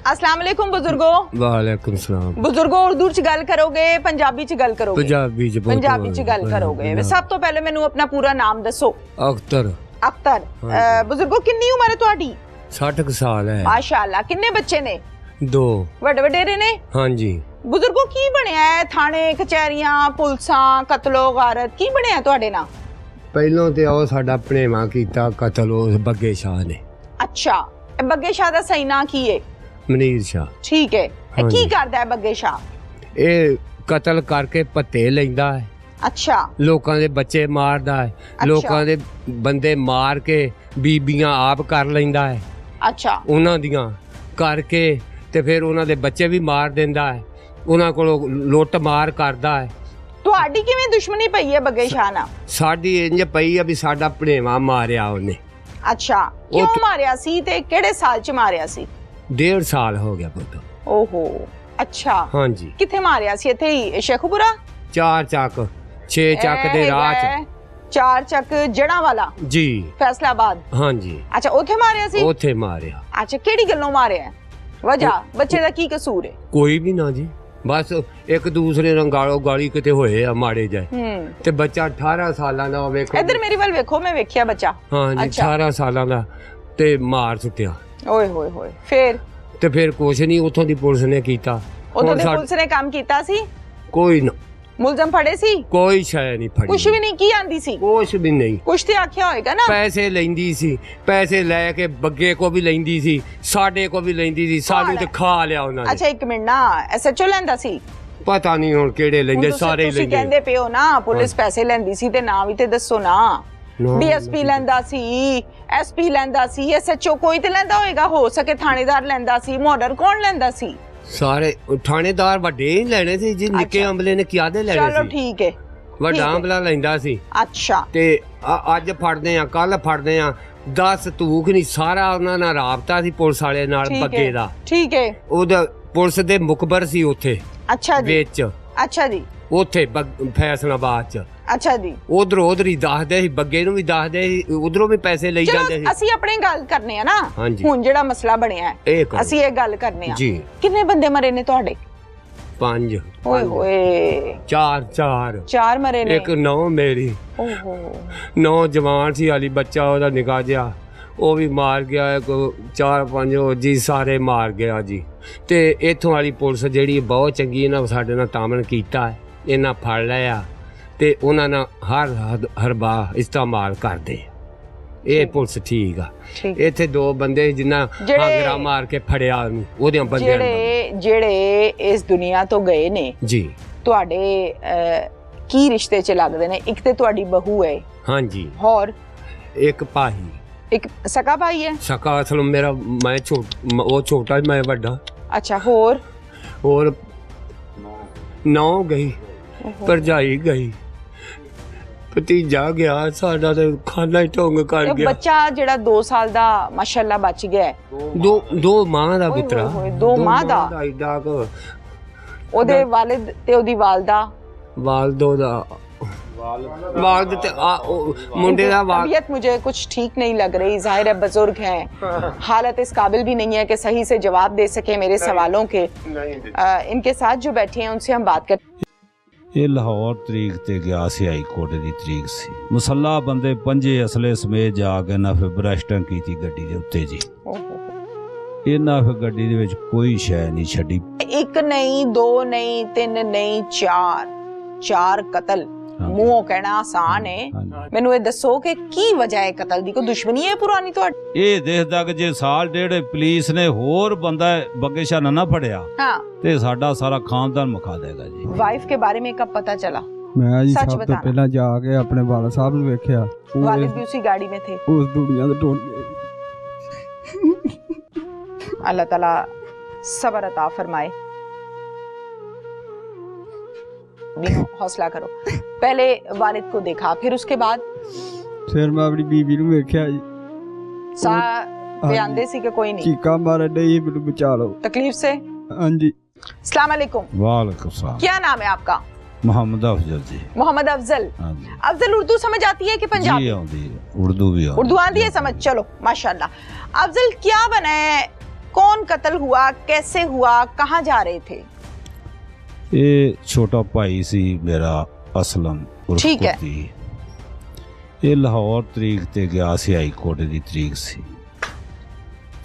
अस्सलाम वालेकुम बुजुर्गो। वालेकुम सलाम। बुजुर्गो उर्दू च गल करोगे पंजाबी च गल करोगे? पंजाबी च गल करोगे। सब तो पहले मैनू अपना पूरा नाम दसो। अख्तर। अख्तर। बुजुर्गो कितनी उम्र है तुहाडी? 60 साल है। माशाअल्लाह। किन्ने बच्चे ने? 2। वड्डे वडेरे ने? हाँ जी। बुजुर्गो की बनया है थाने कचहरियां पुलिसां कतलो गारत की बनया है तुहाडे नाल? पहलों ते ओ साडा भणेवा कीता कतल उस बग्गे शाह ने। अच्छा बग्गे शाह दा सही नाम की है? मनीर शाह। ठीक है। हाँ की जी। करदा है बग्गे शाह? ਇਹ ਕਤਲ ਕਰਕੇ ਭੱਤੇ ਲੈਂਦਾ ਹੈ, अच्छा ਲੋਕਾਂ ਦੇ ਬੱਚੇ ਮਾਰਦਾ ਹੈ, ਲੋਕਾਂ ਦੇ ਬੰਦੇ ਮਾਰ ਕੇ ਬੀਬੀਆਂ ਆਪ ਕਰ ਲੈਂਦਾ ਹੈ, अच्छा ਉਹਨਾਂ ਦੀਆਂ ਕਰਕੇ ਤੇ ਫਿਰ ਉਹਨਾਂ ਦੇ ਬੱਚੇ ਵੀ ਮਾਰ ਦਿੰਦਾ ਹੈ, ਉਹਨਾਂ ਕੋਲੋਂ ਲੁੱਟ ਮਾਰ ਕਰਦਾ ਹੈ। ਤੁਹਾਡੀ ਕਿਵੇਂ ਦੁਸ਼ਮਣੀ ਪਈ ਹੈ ਬੱਗੇ ਸ਼ਾਹ ਨਾਲ? ਸਾਡੀ ਇੰਜ ਪਈ ਆ ਵੀ ਸਾਡਾ ਭਣੇਵਾ ਮਾਰਿਆ ਉਹਨੇ। ਅੱਛਾ ਕਿਉਂ ਮਾਰਿਆ ਸੀ ਤੇ ਕਿਹੜੇ ਸਾਲ ਚ ਮਾਰਿਆ ਸੀ? 1.5 ਸਾਲ ਹੋ ਗਿਆ ਪੁੱਤ। ਓਹੋ ਅੱਛਾ हाँ जी। ਕਿੱਥੇ ਮਾਰਿਆ ਸੀ? ਇੱਥੇ ਹੀ ਸ਼ੇਖੂਪੁਰਾ? 4 ਚੱਕ 6 ਚੱਕ ਦੇ ਰਾਹ ਚ। 4 ਚੱਕ ਜੜਾਂ ਵਾਲਾ ਜੀ ਫੈਸਲਾਬਾਦ? ਹਾਂ ਜੀ। ਅੱਛਾ ਉੱਥੇ ਮਾਰਿਆ ਸੀ? ਉੱਥੇ ਮਾਰਿਆ। ਅੱਛਾ ਕਿਹੜੀ ਗੱਲੋਂ ਮਾਰਿਆ? ਵਜ੍ਹਾ ਬੱਚੇ ਦਾ ਕੀ ਕਸੂਰ ਹੈ? ਕੋਈ ਵੀ ਨਾ ਜੀ, ਬਸ ਇੱਕ ਦੂਸਰੇ ਨਾਲ ਗਾਲੋ ਗਾਲੀ ਕਿਤੇ ਹੋਏ ਆ ਮਾੜੇ ਜਾਏ ਤੇ ਬੱਚਾ 18 ਸਾਲਾਂ ਦਾ ਵੇਖੋ। ਇੱਧਰ ਮੇਰੀ ਵੱਲ ਵੇਖੋ, ਮੈਂ ਵੇਖਿਆ ਬੱਚਾ। ਹਾਂ ਜੀ 18 ਸਾਲਾਂ ਦਾ ਤੇ ਮਾਰ ਸੁੱਟਿਆ। ਓਏ ਹੋਏ ਹੋਏ। ਫਿਰ ਤੇ ਫਿਰ ਕੁਛ ਨਹੀਂ ਉੱਥੋਂ ਦੀ ਪੁਲਿਸ ਨੇ ਕੀਤਾ। ਉਦੋਂ ਦੀ ਪੁਲਿਸ ਨੇ ਕੰਮ ਕੀਤਾ ਸੀ? ਕੋਈ ਨਾ, ਮੁਲਜ਼ਮ ਫੜੇ ਸੀ? ਕੋਈ ਸ਼ੈ ਨਹੀਂ ਫੜੀ। ਕੁਛ ਵੀ ਨਹੀਂ। ਕੀ ਆਂਦੀ ਸੀ? ਕੁਛ ਵੀ ਨਹੀਂ। ਕੁਛ ਤੇ ਆਖਿਆ ਹੋਏਗਾ ਨਾ। ਪੈਸੇ ਲੈਂਦੀ ਸੀ, ਪੈਸੇ ਲੈ ਕੇ ਬੱਗੇ ਕੋ ਵੀ ਲੈਂਦੀ ਸੀ, ਸਾਡੇ ਕੋ ਵੀ ਲੈਂਦੀ ਸੀ, ਸਾਨੂੰ ਤੇ ਖਾ ਲਿਆ ਉਹਨਾਂ ਨੇ। ਅੱਛਾ ਇੱਕ ਮਿੰਟ ਨਾ, ਐਸਐਚਓ ਲੈਂਦਾ ਸੀ? ਪਤਾ ਨਹੀਂ ਹੁਣ ਕਿਹੜੇ ਲੈਂਦੇ, ਸਾਰੇ ਤੁਸੀਂ ਲੈਂਦੇ। ਕਹਿੰਦੇ ਪਿਓ ਨਾ ਪੁਲਿਸ ਪੈਸੇ ਲੈਂਦੀ ਸੀ ਤੇ ਨਾਂ ਵੀ ਤੇ ਦੱਸੋ ਨਾ। ਡੀਐਸਪੀ ਲੈਂਦਾ ਸੀ, ਐਸਪੀ ਲੈਂਦਾ ਸੀ, ਐਸਐਚਓ ਕੋਈ ਤੇ ਲੈਂਦਾ ਹੋਏਗਾ, ਹੋ ਸਕੇ ਥਾਣੇਦਾਰ ਲੈਂਦਾ ਸੀ, ਮੋਡਰ ਕੌਣ ਲੈਂਦਾ ਸੀ? ਸਾਰੇ ਥਾਣੇਦਾਰ ਵੱਡੇ ਹੀ ਲੈਣੇ ਸੀ ਜੀ, ਨਿੱਕੇ ਅੰਬਲੇ ਨੇ ਕਿਆਦੇ ਲੈਣੇ ਸੀ? ਚਲੋ ਠੀਕ ਹੈ। ਵੱਡਾ ਅੰਬਲਾ ਲੈਂਦਾ ਸੀ। ਅੱਛਾ ਤੇ ਅੱਜ ਫੜਦੇ ਆ, ਕੱਲ ਫੜਦੇ ਆ, 10 ਤੂਕ ਨਹੀਂ, ਸਾਰਾ ਉਹਨਾਂ ਨਾਲ ਰਾਬਤਾ ਸੀ ਪੁਲਿਸ ਵਾਲੇ ਨਾਲ ਬੱਗੇ ਦਾ। ਠੀਕ ਹੈ। ਉਹਦਾ ਪੁਲਿਸ ਦੇ ਮੁਖਬਰ ਸੀ ਉੱਥੇ ਅੱਛਾ ਜੀ ਵਿੱਚ। ਅੱਛਾ ਜੀ ਉੱਥੇ ਫੈਸਲਾਬਾਦ ਚ। ਅੱਛਾ ਜੀ। ਉਧਰ ਹੀ ਦੱਸਦੇ ਸੀ, ਬੱਗੇ ਨੂੰ ਵੀ ਦੱਸਦੇ ਸੀ, ਉਧਰੋਂ ਵੀ ਪੈਸੇ ਲਈ ਜਾਂਦੇ ਸੀ। ਅਸੀਂ ਆਪਣੀ ਗੱਲ ਕਰਨੇ ਆ ਨਾ। ਹਾਂਜੀ। ਹੁਣ ਜਿਹੜਾ ਮਸਲਾ ਬਣਿਆ ਹੈ ਅਸੀਂ ਇਹ ਗੱਲ ਕਰਨੇ ਆ। ਜੀ। ਕਿੰਨੇ ਬੰਦੇ ਮਰੇ ਨੇ ਤੁਹਾਡੇ? 5। ਓਏ ਹੋਏ। 4 ਮਰੇ ਨੇ। ਇੱਕ 9 ਮੇਰੀ। ਓਹੋ 9 ਜਵਾਨ ਸੀ, ਹਾਲੀ ਬੱਚਾ ਉਹਦਾ ਨਿਕਾ ਜਿਹਾ, ਉਹ ਵੀ ਮਾਰ ਗਿਆ। ਇੱਕ 4-5 ਜੀ ਸਾਰੇ ਮਾਰ ਗਿਆ ਜੀ। ਤੇ ਇੱਥੋਂ ਵਾਲੀ ਪੁਲਿਸ ਜਿਹੜੀ ਬਹੁਤ ਚੰਗੀ, ਇਹਨਾਂ ਸਾਡੇ ਨਾਲ ਤਾਮਨ ਕੀਤਾ ਹੈ, ਇਹਨਾਂ ਫੜ ਲਿਆ ਤੇ ਉਹਨਾਂ ਨਾਲ ਹਰ ਬਾਰ ਇਸਤੇਮਾਲ ਕਰਦੇ। ਇਹ ਪੁਲਿਸ ਠੀਕ ਆ। ਇੱਥੇ 2 ਬੰਦੇ ਜਿਨ੍ਹਾਂ ਹਾਂਗਰਾ ਮਾਰ ਕੇ ਫੜਿਆ ਉਹਨੂੰ, ਉਹਦੇ ਬੰਦਿਆਂ ਜਿਹੜੇ ਇਸ ਦੁਨੀਆ ਤੋਂ ਗਏ ਨੇ ਜੀ, ਤੁਹਾਡੇ ਕੀ ਰਿਸ਼ਤੇ ਚ ਲੱਗਦੇ ਨੇ? ਇੱਕ ਤੇ ਤੁਹਾਡੀ ਬਹੂ ਹੈ? ਹਾਂਜੀ। ਹੋਰ ਇੱਕ ਭਾਈ, ਇੱਕ ਸਕਾ ਭਾਈ ਹੈ? ਸਕਾ ਅਸਲ ਮੇਰਾ, ਮੈਂ ਉਹ ਛੋਟਾ ਮੈਂ ਵੱਡਾ। ਅੱਛਾ ਹੋਰ 9 ਗਈ, ਭਰਜਾਈ ਗਈ, ਭਤੀਜਾ ਗਿਆ ਸਾਡਾ ਤੇ ਖਾਨਾ ਹੀ ਢੋਂਗ ਕਰ ਗਿਆ। ਬੱਚਾ ਜਿਹੜਾ 2 ਸਾਲ ਦਾ ਮਾਸ਼ਾਅੱਲਾ ਬਚ ਗਿਆ ਹੈ। ਦੋ ਮਾਂ ਦਾ ਪੁੱਤਰਾ। 2 ਮਾਂ ਦਾ। ਉਹਦੇ ਵਾਲਿਦ ਤੇ ਉਹਦੀ ਵਾਲਦਾ? ਵਾਲਦ ਤੇ मुंडे का तबीयत मुझे कुछ ठीक नहीं लग रही। जाहिर है बुजुर्ग हैं, हालत इस काबिल भी नहीं है कि सही से जवाब दे सके मेरे सवालों के। इनके साथ जो बैठे हैं उनसे हम बात करते। ਇਹ ਲਾਹੌਰ ਤਰੀਕ ਤੇ ਗਿਆ ਸੀ, ਹਾਈ ਕੋਰਟ ਦੀ ਤਰੀਕ ਸੀ। ਮੁਸੱਲਾ ਬੰਦੇ 5 ਅਸਲੇ ਸਮੇਤ ਜਾ ਕੇ ਨਾ ਫਿਰ ਬਰੈਸਟਿੰਗ ਕੀਤੀ ਗੱਡੀ ਦੇ ਉੱਤੇ ਜੀ। ਇਹਨਾਂ ਫਿਰ ਗੱਡੀ ਦੇ ਵਿੱਚ ਕੋਈ ਸ਼ੈ ਨਹੀਂ ਛੱਡੀ। 1 ਨਹੀਂ 2 ਨਹੀਂ 3 ਨਹੀਂ 4 ਕਤਲ। ਮੂੰਹੋਂ ਕਹਿਣਾ ਆਸਾਨ ਹੈ, ਮੈਨੂੰ ਇਹ ਦੱਸੋ ਕਿ ਕੀ ਵਜ੍ਹਾ ਹੈ ਕਤਲ ਦੀ? ਕੋਈ ਦੁਸ਼ਮਣੀ ਹੈ ਪੁਰਾਣੀ ਤੁਹਾਡੀ? ਇਹ ਦੇਖਦਾ ਕਿ ਜੇ ਸਾਲ ਡੇਢ ਪੁਲਿਸ ਨੇ ਹੋਰ ਬੰਦਾ ਬੱਗੇ ਸ਼ਾਹ ਨਾ ਫੜਿਆ ਤੇ ਸਾਡਾ ਸਾਰਾ ਖਾਨਦਾਨ ਮੁਕਾ ਦੇਗਾ ਜੀ। ਵਾਈਫ के बारे में कब पता चला? मैं जी सब तो पहला जाके अपने वालिद साहब ने देखा। वालिद भी उसी गाड़ी में थे? उस दुनिया से टूट गए। अल्लाह ताला सब्र अता फरमाए। हौसला करो। पहले वालिद को देखा, फिर उसके बाद? फिर मैं अपनी बीवी ਨੂੰ ਵੇਖਿਆ ਜੀ। साह आंदे सी कि कोई नहीं? चीका मार रही, ਮੈਨੂੰ बचा लो तकलीफ से। हाँ जी। अस्सलाम वालेकुम। वालेकुम सलाम। क्या नाम है आपका? मोहम्मद अफजल जी। मोहम्मद अफजल। अफजल उर्दू समझ आती है कि पंजाबी? जी आती है, उर्दू भी उर्दू आती है समझ। चलो माशाल्लाह। अफजल क्या बना है कौन कत्ल हुआ, कैसे हुआ, कहाँ जा रहे थे? ਇਹ ਛੋਟਾ ਭਾਈ ਸੀ ਮੇਰਾ ਅਸਲਮ ਉਰਫ ਠੀਕ ਹੈ। ਕੁੱਤੀ। ਇਹ ਲਾਹੌਰ ਤਰੀਕ ਤੇ ਗਿਆ ਸੀ, ਹਾਈ ਕੋਰਟ ਦੀ ਤਰੀਕ ਸੀ।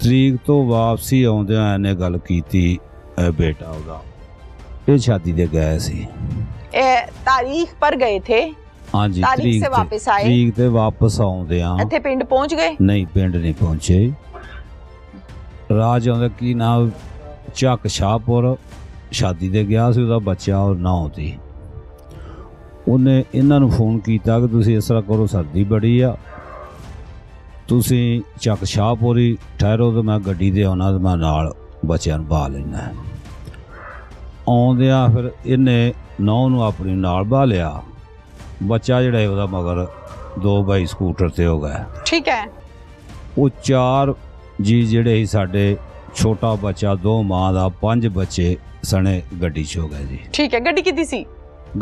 ਤਰੀਕ ਤੋਂ ਵਾਪਸੀ ਆਉਂਦਿਆਂ ਇਹਨੇ ਗੱਲ ਕੀਤੀ, ਇਹ ਬੇਟਾ ਉਹਦਾ ਇਹ ਸ਼ਾਦੀ ਤੇ ਗਏ ਸੀ। तारीख पर गए थे, ਹਾਂਜੀ ਤਾਰੀਖ ਸੇ ਵਾਪਸ ਆਏ। ਤਰੀਕ ਤੇ ਵਾਪਸ ਆਉਂਦਿਆਂ ਇੱਥੇ ਪਿੰਡ ਪਹੁੰਚ ਗਏ? ਨਹੀਂ, ਪਿੰਡ ਨਹੀਂ ਪਹੁੰਚੇ। ਰਾਜ ਆਉਂਦਾ ਕੀ ਨਾਮ ਚੱਕ ਸ਼ਾਹਪੁਰ, ਸ਼ਾਦੀ ਤੇ ਗਿਆ ਸੀ, ਉਹਦਾ ਬੱਚਾ ਉਹ ਨਾ ਆਉਂਦੀ। ਉਹਨੇ ਇਹਨਾਂ ਨੂੰ ਫੋਨ ਕੀਤਾ ਕਿ ਤੁਸੀਂ ਇਸ ਤਰ੍ਹਾਂ ਕਰੋ, ਸਰਦੀ ਬੜੀ ਆ, ਤੁਸੀਂ ਚੱਕ ਸ਼ਾਹਪੁਰ ਹੀ ਠਹਿਰੋ ਤੇ ਮੈਂ ਗੱਡੀ ਤੇ ਆਉਣਾ ਤੇ ਮੈਂ ਨਾਲ ਬੱਚਿਆਂ ਨੂੰ ਬਾਹ ਲੈਣਾ। ਆਉਂਦਿਆਂ ਫਿਰ ਇਹਨੇ ਨੌਂ ਨੂੰ ਆਪਣੀ ਨਾਲ ਬਾਹ ਲਿਆ। ਬੱਚਾ ਜਿਹੜਾ ਉਹਦਾ ਮਗਰ 2 ਬਾਈ ਸਕੂਟਰ ਤੇ ਹੋ ਗਿਆ। ਠੀਕ ਹੈ। ਉਹ 4 ਜੀ ਜਿਹੜੇ ਸੀ ਸਾਡੇ, ਛੋਟਾ ਬੱਚਾ, 2 ਮਾਂ ਦਾ, 5 ਬੱਚੇ ਸਣੇ ਗੱਡੀ 'ਚ ਹੋ ਗਏ ਜੀ। ਠੀਕ ਹੈ। ਗੱਡੀ ਕਿੱਦੀ ਸੀ?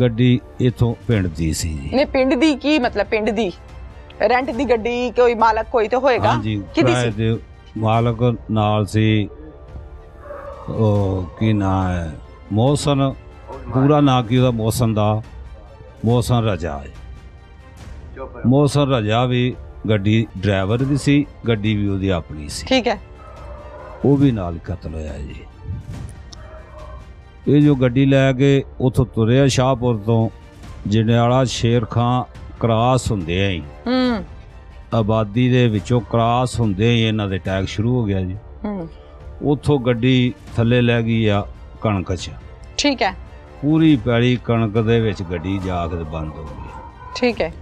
ਗੱਡੀ ਇਥੋਂ ਪਿੰਡ ਦੀ ਸੀ ਜੀ। ਨੇ ਪਿੰਡ ਦੀ ਕੀ ਮਤਲਬ? ਪਿੰਡ ਦੀ ਰੈਂਟ ਦੀ ਗੱਡੀ, ਕੋਈ ਮਾਲਕ ਕੋਈ ਤਾਂ ਹੋਏਗਾ। ਹਾਂਜੀ, ਕਿਹਦੀ ਕਿਰਾਏ ਸੀ? ਦੇ ਮਾਲਕ ਨਾਲ ਸੀ। ਉਹ ਕੀ ਨਾਂ ਹੈ, ਮੋਹਸਨ, ਪੂਰਾ ਨਾਂ ਕੀ ਉਹਦਾ, ਮੋਹਸਨ ਦਾ, ਮੋਹਸਨ ਰਜਾ ਹੈ। ਮੋਹਸਨ ਰਜਾ ਵੀ ਗੱਡੀ ਡਰਾਈਵਰ ਦੀ ਸੀ, ਗੱਡੀ ਵੀ ਉਹਦੀ ਆਪਣੀ ਸੀ। ਠੀਕ ਹੈ। ਉਹ ਵੀ ਨਾਲ ਕਤਲ ਹੋਇਆ ਜੀ। ਇਹ ਜੋ ਗੱਡੀ ਲੈ ਕੇ ਉੱਥੋਂ ਤੁਰਿਆ ਸ਼ਾਹਪੁਰ ਤੋਂ, ਜੰਡਿਆਲਾ ਸ਼ੇਰ ਖਾਂ ਕ੍ਰਾਸ ਹੁੰਦੇ ਆ ਹੀ, ਆਬਾਦੀ ਦੇ ਵਿੱਚੋਂ ਕ੍ਰਾਸ ਹੁੰਦੇ ਹੀ ਇਹਨਾਂ ਦੇ ਅਟੈਕ ਸ਼ੁਰੂ ਹੋ ਗਿਆ ਜੀ। ਉੱਥੋਂ ਗੱਡੀ ਥੱਲੇ ਲੈ ਗਈ ਆ ਕਣਕ 'ਚ। ਠੀਕ ਹੈ। ਪੂਰੀ ਪੈਲੀ ਕਣਕ ਦੇ ਵਿੱਚ ਗੱਡੀ ਜਾ ਕੇ ਬੰਦ ਹੋ ਗਈ। ਠੀਕ ਹੈ।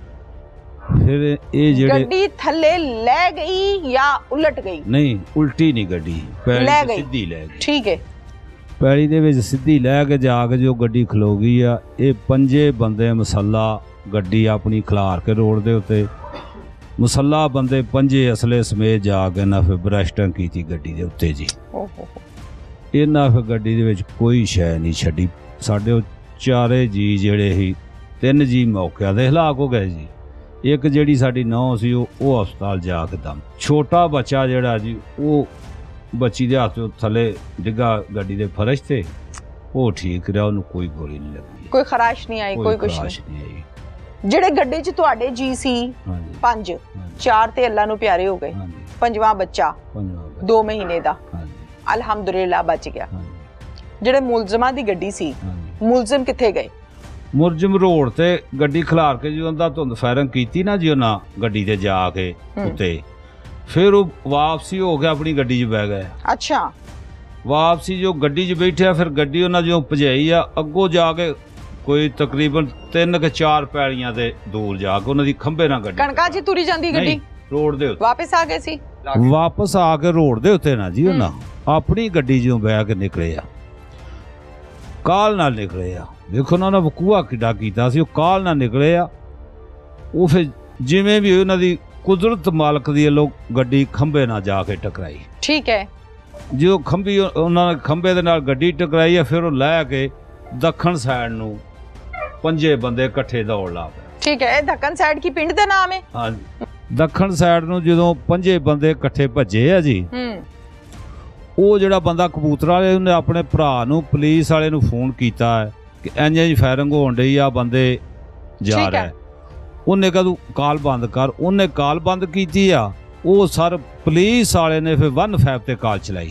ਫਿਰ ਇਹ ਜਿਹੜੇ ਗੱਡੀ ਥੱਲੇ ਲੈ ਗਈ ਜਾਂ ਉਲਟ ਗਈ? ਨਹੀਂ, ਉਲਟੀ ਨਹੀਂ, ਗੱਡੀ ਪੈਲੀ ਲੈ 'ਚ ਗਈ। ਸਿੱਧੀ ਲੈ ਗਈ। ਠੀਕ ਹੈ। ਪੈਲੀ ਦੇ ਵਿੱਚ ਸਿੱਧੀ ਲੈ ਕੇ ਜਾ ਕੇ ਜੋ ਗੱਡੀ ਖਲੋ ਗਈ ਆ, ਇਹ 5 ਬੰਦੇ ਮਸੱਲਾ ਗੱਡੀ ਆਪਣੀ ਖਿਲਾਰ ਕੇ ਰੋਡ ਦੇ ਉੱਤੇ, ਮਸੱਲਾ ਬੰਦੇ 5 ਅਸਲੇ ਸਮੇਤ ਜਾ ਕੇ ਨਾ ਫਿਰ ਬਰੈਸਟਿੰਗ ਕੀਤੀ ਗੱਡੀ ਦੇ ਉੱਤੇ ਜੀ। ਓਹੋ। ਇਹਨਾਂ ਫਿਰ ਗੱਡੀ ਦੇ ਵਿੱਚ ਕੋਈ ਸ਼ੈ ਨਹੀਂ ਛੱਡੀ। ਸਾਡੇ ਉਹ 4 ਜੀ ਜਿਹੜੇ ਸੀ, 3 ਜੀ ਮੌਕਿਆਂ ਦੇ ਹਲਾਕ ਹੋ ਗਏ ਜੀ। ਇੱਕ ਜਿਹੜੀ ਸਾਡੀ ਨੌਂ ਸੀ ਉਹ ਹਸਪਤਾਲ ਜਾ ਕੇ ਦਮ। ਛੋਟਾ ਬੱਚਾ ਜਿਹੜਾ ਜੀ, ਉਹ ਬੱਚੀ ਦੇ ਹੱਥ ਥੱਲੇ ਡਿੱਗਾ ਗੱਡੀ ਦੇ ਫਰਸ਼ ਤੇ, ਉਹ ਠੀਕ ਰਿਹਾ, ਉਹਨੂੰ ਕੋਈ ਗੋਲੀ ਨਹੀਂ ਲੱਗੀ, ਕੋਈ ਖਰਾਸ਼ ਨਹੀਂ ਆਈ, ਕੋਈ ਕੁਛ ਖਰਾਸ਼ ਨਹੀਂ। ਨਹੀਂ ਆਈ। ਜਿਹੜੇ ਗੱਡੀ 'ਚ ਤੁਹਾਡੇ ਜੀ ਸੀ ਹਾਂਜੀ 5, 4 ਤੇ ਅੱਲਾ ਨੂੰ ਪਿਆਰੇ ਹੋ ਗਏ, ਹਾਂਜੀ, 5ਵਾਂ ਬੱਚਾ 2 ਮਹੀਨੇ ਦਾ ਹਾਂਜੀ, ਅਲਹਮਦੁਲਿਲਾ ਬਚ ਗਿਆ। ਹਾਂਜੀ, ਜਿਹੜੇ ਮੁਲਜ਼ਮਾਂ ਦੀ ਗੱਡੀ ਸੀ, ਹਾਂਜੀ। ਮੁਲਜ਼ਮ ਕਿੱਥੇ ਗਏ? ਮੁਰਜਮ ਰੋਡ ਤੇ ਗੱਡੀ ਖਿਲਾਰ ਕੇ ਜਦੋਂ ਦਾ ਧੁੰਦ ਫਾਇਰਿੰਗ ਕੀਤੀ ਨਾ ਜੀ ਉਹਨਾਂ ਗੱਡੀ ਤੇ ਜਾ ਕੇ ਉੱਤੇ, ਫਿਰ ਉਹ ਵਾਪਸੀ ਹੋ ਗਿਆ, ਆਪਣੀ ਗੱਡੀ 'ਚ ਬਹਿ ਗਏ। ਅੱਛਾ। ਵਾਪਸੀ ਜੋ ਗੱਡੀ 'ਚ ਬੈਠਿਆ, ਫਿਰ ਗੱਡੀ ਉਹਨਾਂ ਜੋ ਭਜਾਈ ਆ, ਅੱਗੋਂ ਜਾ ਕੇ ਕੋਈ ਤਕਰੀਬਨ 3 ਕਿ 4 ਪੈਲੀਆਂ ਦੇ ਦੂਰ ਜਾ ਕੇ ਉਹਨਾਂ ਦੀ ਖੰਭੇ ਨਾਲ ਗੱਡੀ ਕਣਕਾਂ 'ਚ ਤੁਰੀ ਜਾਂਦੀ ਗੱਡੀ, ਨਹੀਂ, ਰੋਡ ਦੇ ਉੱਤੇ ਵਾਪਸ ਆ ਗਏ ਸੀ। ਵਾਪਸ ਆ ਕੇ ਰੋਡ ਦੇ ਉੱਤੇ ਨਾ ਜੀ ਉਹਨਾਂ ਆਪਣੀ ਗੱਡੀ 'ਚੋਂ ਬਹਿ ਕੇ ਨਿਕਲੇ ਆ, ਕਾਲ ਨਾਲ ਨਿਕਲੇ ਆ। ਦੇਖੋ ਨਾ, ਉਹਨਾਂ ਵਕੂਆ ਕਿੱਡਾ ਕੀਤਾ ਸੀ, ਉਹ ਕਾਲ ਨਾਲ ਨਿਕਲੇ ਆ। ਉਹ ਫਿਰ ਜਿਵੇਂ ਵੀ ਉਹਨਾਂ ਦੀ ਕੁਦਰਤ ਮਾਲਕ ਦੀ ਵੱਲੋਂ ਗੱਡੀ ਖੰਭੇ ਨਾਲ ਜਾ ਕੇ ਟਕਰਾਈ। ਠੀਕ ਹੈ। ਜੋ ਖੰਭੀ ਉਹਨਾਂ ਨੇ ਖੰਭੇ ਦੇ ਨਾਲ ਗੱਡੀ ਟਕਰਾਈ ਆ, ਫਿਰ ਉਹ ਲੈ ਕੇ ਦੱਖਣ ਸਾਈਡ ਨੂੰ 5 ਬੰਦੇ ਇਕੱਠੇ ਦੌੜ ਲਾ ਪਏ। ਠੀਕ ਹੈ। ਇਹ ਦੱਖਣ ਸਾਈਡ ਕੀ ਪਿੰਡ ਦਾ ਨਾਮ ਹੈ? ਹਾਂ, ਦੱਖਣ ਸਾਈਡ ਨੂੰ ਜਦੋਂ 5 ਬੰਦੇ ਇਕੱਠੇ ਭੱਜੇ ਆ ਜੀ, ਉਹ ਜਿਹੜਾ ਬੰਦਾ ਕਬੂਤਰ ਵਾਲੇ, ਉਹਨੇ ਆਪਣੇ ਭਰਾ ਨੂੰ, ਪੁਲਿਸ ਵਾਲੇ ਨੂੰ ਫੋਨ ਕੀਤਾ ਹੈ ਕਿ ਇੰਝ ਫਾਇਰਿੰਗ ਹੋਣ ਡਈ ਆ, ਬੰਦੇ ਜਾ ਰਿਹਾ। ਉਹਨੇ ਕਿਹਾ ਤੂੰ ਕਾਲ ਬੰਦ ਕਰ। ਉਹਨੇ ਕਾਲ ਬੰਦ ਕੀਤੀ ਆ। ਉਹ ਸਰ ਪੁਲਿਸ ਵਾਲੇ ਨੇ ਫਿਰ 15 ਤੇ ਕਾਲ ਚਲਾਈ।